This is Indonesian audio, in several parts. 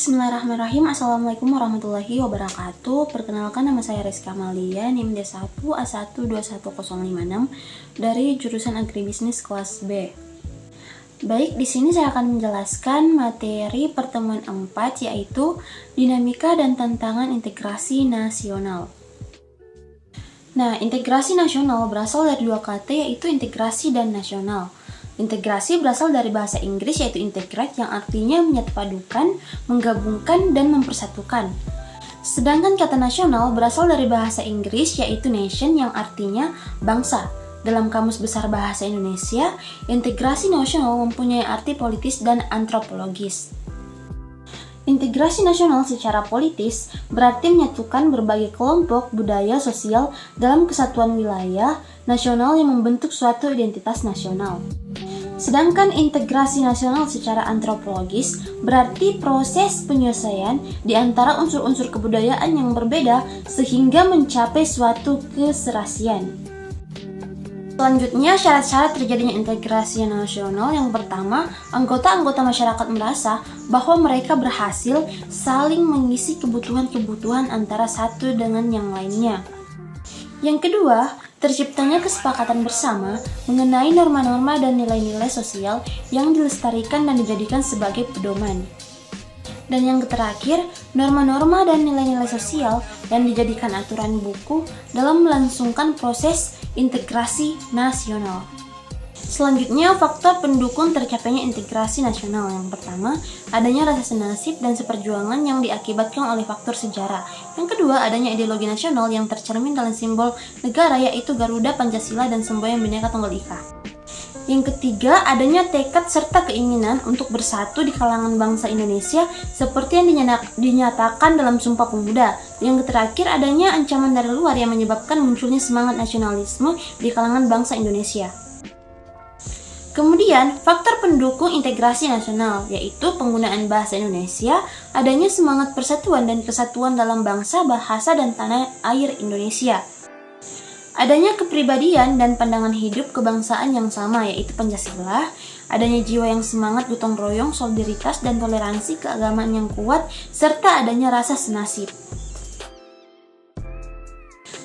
Bismillahirrahmanirrahim. Assalamualaikum warahmatullahi wabarakatuh. Perkenalkan, nama saya Rizka Amalia, NIM D1A1211056 dari jurusan Agribisnis kelas B. Baik, di sini saya akan menjelaskan materi pertemuan 4, yaitu dinamika dan tantangan integrasi nasional. Nah, integrasi nasional berasal dari dua kata, yaitu integrasi dan nasional. Integrasi berasal dari bahasa Inggris, yaitu integrate, yang artinya menyatupadukan, menggabungkan, dan mempersatukan. Sedangkan kata nasional berasal dari bahasa Inggris, yaitu nation, yang artinya bangsa. Dalam Kamus Besar Bahasa Indonesia, integrasi nasional mempunyai arti politis dan antropologis. Integrasi nasional secara politis berarti menyatukan berbagai kelompok budaya sosial dalam kesatuan wilayah nasional yang membentuk suatu identitas nasional. Sedangkan integrasi nasional secara antropologis berarti proses penyelesaian di antara unsur-unsur kebudayaan yang berbeda sehingga mencapai suatu keserasian. Selanjutnya, syarat-syarat terjadinya integrasi nasional. Yang pertama, anggota-anggota masyarakat merasa bahwa mereka berhasil saling mengisi kebutuhan-kebutuhan antara satu dengan yang lainnya. Yang kedua, terciptanya kesepakatan bersama mengenai norma-norma dan nilai-nilai sosial yang dilestarikan dan dijadikan sebagai pedoman. Dan yang terakhir, norma-norma dan nilai-nilai sosial yang dijadikan aturan buku dalam melangsungkan proses integrasi nasional. Selanjutnya, faktor pendukung tercapainya integrasi nasional. Yang pertama, adanya rasa senasib dan seperjuangan yang diakibatkan oleh faktor sejarah. Yang kedua, adanya ideologi nasional yang tercermin dalam simbol negara, yaitu Garuda, Pancasila, dan semboyan Bhinneka Tunggal Ika. Yang ketiga, adanya tekad serta keinginan untuk bersatu di kalangan bangsa Indonesia seperti yang dinyatakan dalam Sumpah Pemuda. Yang terakhir, adanya ancaman dari luar yang menyebabkan munculnya semangat nasionalisme di kalangan bangsa Indonesia. Kemudian, faktor pendukung integrasi nasional, yaitu penggunaan bahasa Indonesia, adanya semangat persatuan dan kesatuan dalam bangsa, bahasa, dan tanah air Indonesia. Adanya kepribadian dan pandangan hidup kebangsaan yang sama, yaitu Pancasila. Adanya jiwa yang semangat gotong royong, solidaritas, dan toleransi keagamaan yang kuat, serta adanya rasa senasib.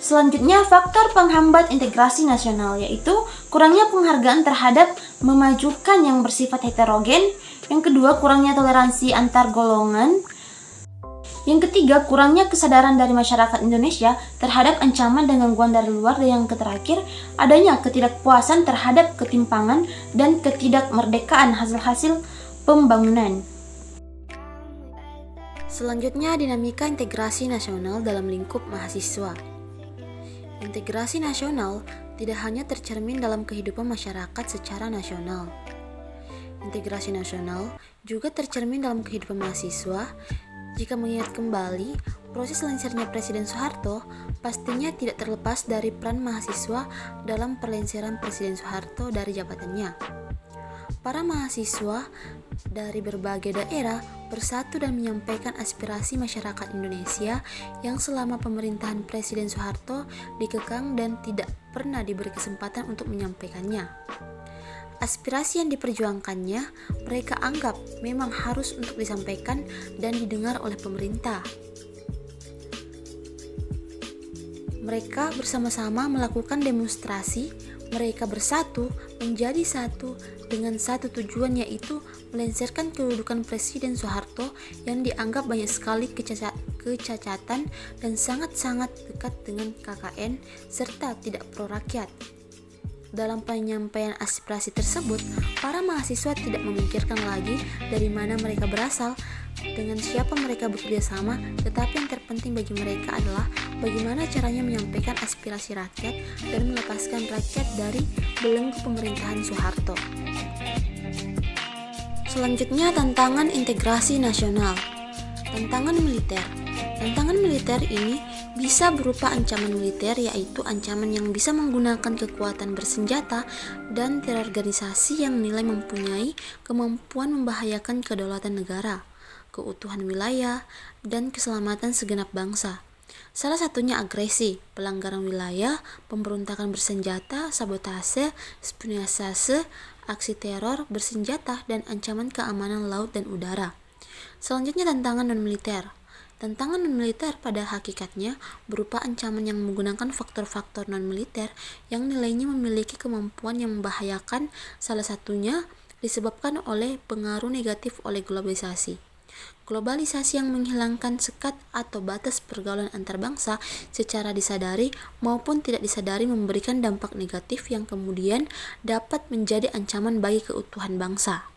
Selanjutnya, faktor penghambat integrasi nasional, yaitu kurangnya penghargaan terhadap memajukan yang bersifat heterogen. Yang kedua, kurangnya toleransi antar golongan. Yang ketiga, kurangnya kesadaran dari masyarakat Indonesia terhadap ancaman dan gangguan dari luar. Dan yang terakhir, adanya ketidakpuasan terhadap ketimpangan dan ketidakmerdekaan hasil-hasil pembangunan. Selanjutnya, dinamika integrasi nasional dalam lingkup mahasiswa. Integrasi nasional tidak hanya tercermin dalam kehidupan masyarakat secara nasional. Integrasi nasional juga tercermin dalam kehidupan mahasiswa. Jika mengingat kembali, proses lengsernya Presiden Soeharto pastinya tidak terlepas dari peran mahasiswa dalam perlengseran Presiden Soeharto dari jabatannya. Para mahasiswa dari berbagai daerah bersatu dan menyampaikan aspirasi masyarakat Indonesia yang selama pemerintahan Presiden Soeharto dikekang dan tidak pernah diberi kesempatan untuk menyampaikannya. Aspirasi yang diperjuangkannya mereka anggap memang harus untuk disampaikan dan didengar oleh pemerintah. Mereka bersama-sama melakukan demonstrasi, mereka bersatu menjadi satu dengan satu tujuan, yaitu melengsarkan kedudukan Presiden Soeharto yang dianggap banyak sekali kecacatan dan sangat-sangat dekat dengan KKN serta tidak pro rakyat. Dalam penyampaian aspirasi tersebut, para mahasiswa tidak memikirkan lagi dari mana mereka berasal, dengan siapa mereka bekerja sama, tetapi yang terpenting bagi mereka adalah bagaimana caranya menyampaikan aspirasi rakyat dan melepaskan rakyat dari belenggu pemerintahan Soeharto. Selanjutnya, tantangan integrasi nasional. Tantangan militer. Tantangan militer ini bisa berupa ancaman militer, yaitu ancaman yang bisa menggunakan kekuatan bersenjata dan terorganisasi yang nilai mempunyai kemampuan membahayakan kedaulatan negara, keutuhan wilayah, dan keselamatan segenap bangsa. Salah satunya agresi, pelanggaran wilayah, pemberontakan bersenjata, sabotase, spionase, aksi teror bersenjata, dan ancaman keamanan laut dan udara. Selanjutnya, tantangan non-militer. Tantangan non-militer pada hakikatnya berupa ancaman yang menggunakan faktor-faktor non-militer yang nilainya memiliki kemampuan yang membahayakan, salah satunya disebabkan oleh pengaruh negatif oleh globalisasi. Globalisasi yang menghilangkan sekat atau batas pergaulan antar bangsa secara disadari maupun tidak disadari memberikan dampak negatif yang kemudian dapat menjadi ancaman bagi keutuhan bangsa.